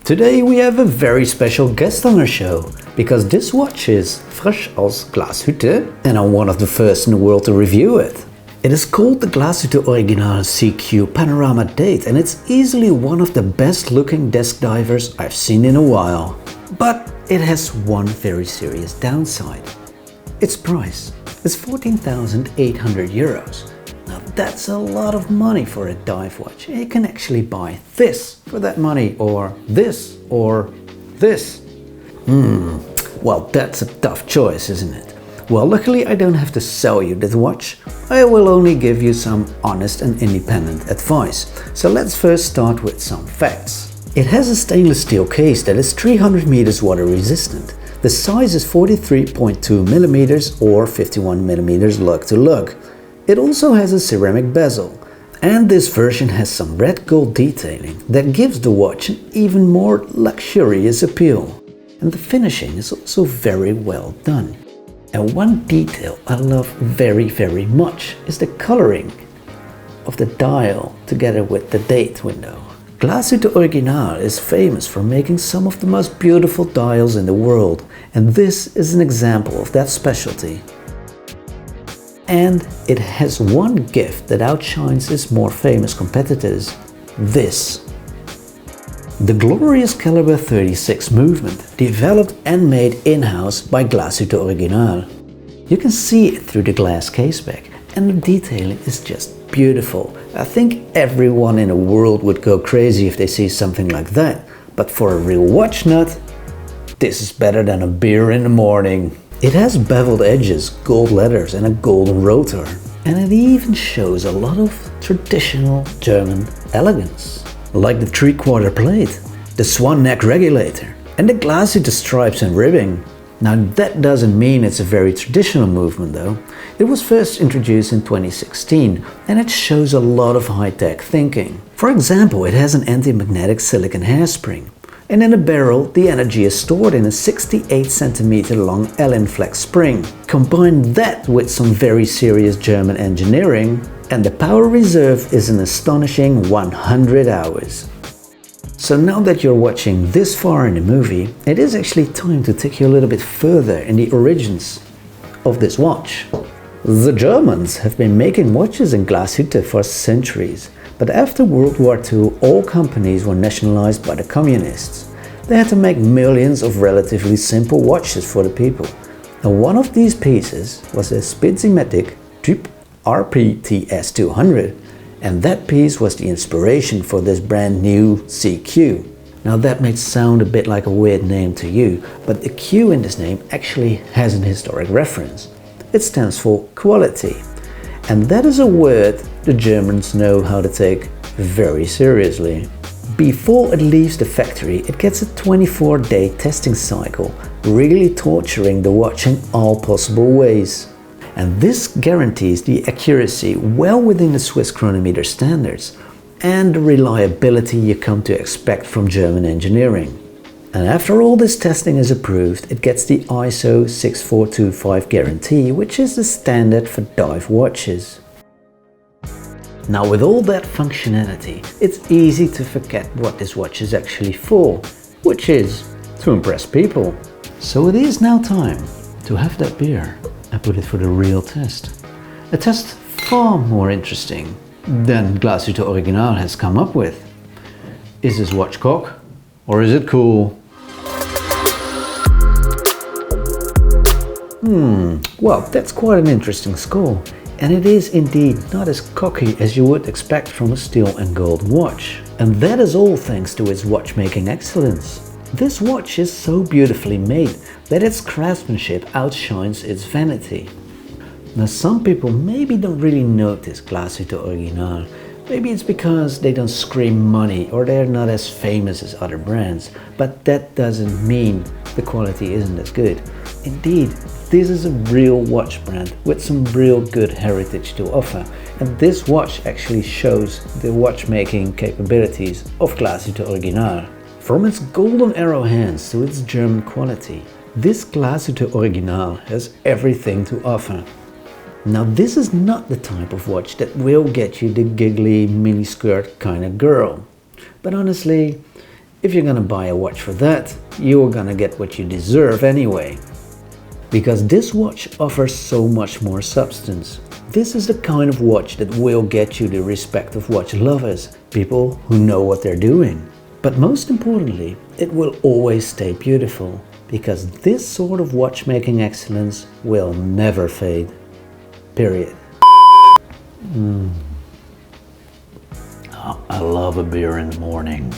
Today we have a very special guest on our show, because this watch is fresh aus Glashütte and I'm one of the first in the world to review it. It is called the Glashütte Original SeaQ Panorama Date and it's easily one of the best looking desk divers I've seen in a while. But it has one very serious downside. Its price is 14,800 euros. Now that's a lot of money for a dive watch. You can actually buy this for that money, or this, or this. Well, that's a tough choice, isn't it? Well, luckily I don't have to sell you this watch. I will only give you some honest and independent advice. So let's first start with some facts. It has a stainless steel case that is 300 meters water resistant. The size is 43.2 millimeters or 51 millimeters lug to lug. It also has a ceramic bezel. And this version has some red gold detailing that gives the watch an even more luxurious appeal. And the finishing is also very well done. And one detail I love very much is the coloring of the dial together with the date window. Glashütte Original is famous for making some of the most beautiful dials in the world, and this is an example of that specialty. And it has one gift that outshines its more famous competitors: this. The glorious Calibre 36 movement, developed and made in-house by Glashütte Original. You can see it through the glass caseback, and the detailing is just beautiful. I think everyone in the world would go crazy if they see something like that. But for a real watch nut, this is better than a beer in the morning. It has beveled edges, gold letters and a golden rotor. And it even shows a lot of traditional German elegance, like the 3/4 plate, the swan neck regulator and the Glashutte stripes and ribbing. Now that doesn't mean it's a very traditional movement though. It was first introduced in 2016 and it shows a lot of high-tech thinking. For example, it has an anti-magnetic silicon hairspring. And in a barrel, the energy is stored in a 68 cm long Allen flex spring. Combine that with some very serious German engineering and the power reserve is an astonishing 100 hours. So now that you're watching this far in the movie, it is actually time to take you a little bit further in the origins of this watch. The Germans have been making watches in Glashütte for centuries, but after World War II all companies were nationalized by the communists. They had to make millions of relatively simple watches for the people. And one of these pieces was a Spitzematic Type RPTS200. And that piece was the inspiration for this brand new SeaQ. Now that may sound a bit like a weird name to you, but the Q in this name actually has an historic reference. It stands for quality. And that is a word the Germans know how to take very seriously. Before it leaves the factory, it gets a 24-day testing cycle, really torturing the watch in all possible ways. And this guarantees the accuracy well within the Swiss chronometer standards and the reliability you come to expect from German engineering. And after all this testing is approved, it gets the ISO 6425 guarantee, which is the standard for dive watches. Now with all that functionality, it's easy to forget what this watch is actually for, which is to impress people. So it is now time to have that beer and put it for the real test. A test far more interesting than Glashütte Original has come up with. Is this watch cock or is it cool? Well, that's quite an interesting score. And it is indeed not as cocky as you would expect from a steel and gold watch. And that is all thanks to its watchmaking excellence. This watch is so beautifully made that its craftsmanship outshines its vanity. Now some people maybe don't really notice Glashütte Original. Maybe it's because they don't scream money or they're not as famous as other brands. But that doesn't mean the quality isn't as good. Indeed, this is a real watch brand with some real good heritage to offer. And this watch actually shows the watchmaking capabilities of Glashütte Original. From its golden arrow hands to its German quality, this Glashütte Original has everything to offer. Now this is not the type of watch that will get you the giggly miniskirt kind of girl. But honestly, if you're gonna buy a watch for that, you're gonna get what you deserve anyway. Because this watch offers so much more substance. This is the kind of watch that will get you the respect of watch lovers, people who know what they're doing. But most importantly, it will always stay beautiful, because this sort of watchmaking excellence will never fade. Period. Oh, I love a beer in the morning.